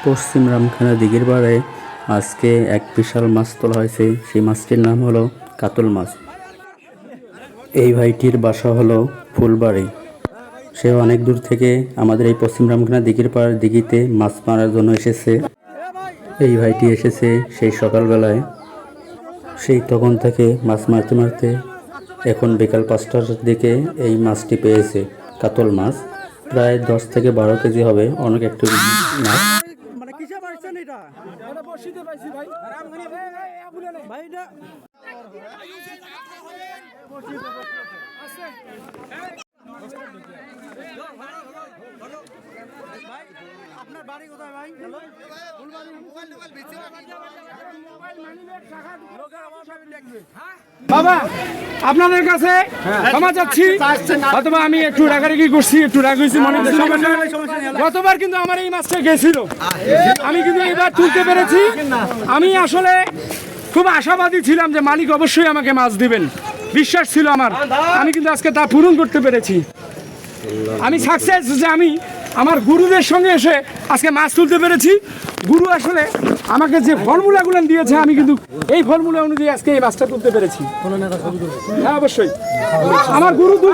পশ্চিম রামখানা দিঘির পাড়ে আজকে এক বিশাল মাছ তোলা হয়েছে। সেই মাছটির নাম হলো কাতল মাছ। এই ভাইটির বাসা হলো ফুলবাড়ি। সে অনেক দূর থেকে আমাদের এই পশ্চিম রামখানা দিঘির পাড় দিঘিতে মাছ মারার জন্য এসেছে। এই ভাইটি এসেছে সেই সকালবেলায়, সেই তখন থেকে মাছ মারতে মারতে এখন বিকাল 5টার দিকে এই মাছটি পেয়েছে। কাতল মাছ প্রায় 10 থেকে 12 কেজি হবে, অনেক একটু মাছ। আপনার বাড়ি কোথায় ভাই? বাবা, আপনাদের কাছে ক্ষমা চাচ্ছি, অথবা আমি একটু রাগারাগি করছি, একটু রাগ হয়েছি মনে হচ্ছে। গতবার কিন্তু আমার এই মাছটা গেছিল, আমি কিন্তু এবার তুলতে পেরেছি। আমি আসলে খুব আশাবাদী ছিলাম যে মালিক অবশ্যই আমাকে মাছ দিবেন, বিশ্বাস ছিল আমার। আমি কিন্তু আজকে তা পূরণ করতে পেরেছি। আমি সাকসেস যে আমি আমার গুরুদের সঙ্গে এসে আজকে মাছ তুলতে পেরেছি। গুরু আসলে আমাকে যে ফর্মুলাগুলো দিয়েছে, আমি কিন্তু এই ফর্মুলা অনুযায়ী আজকে এই মাছটা তুলতে পেরেছি। হ্যাঁ, অবশ্যই আমার গুরু দুই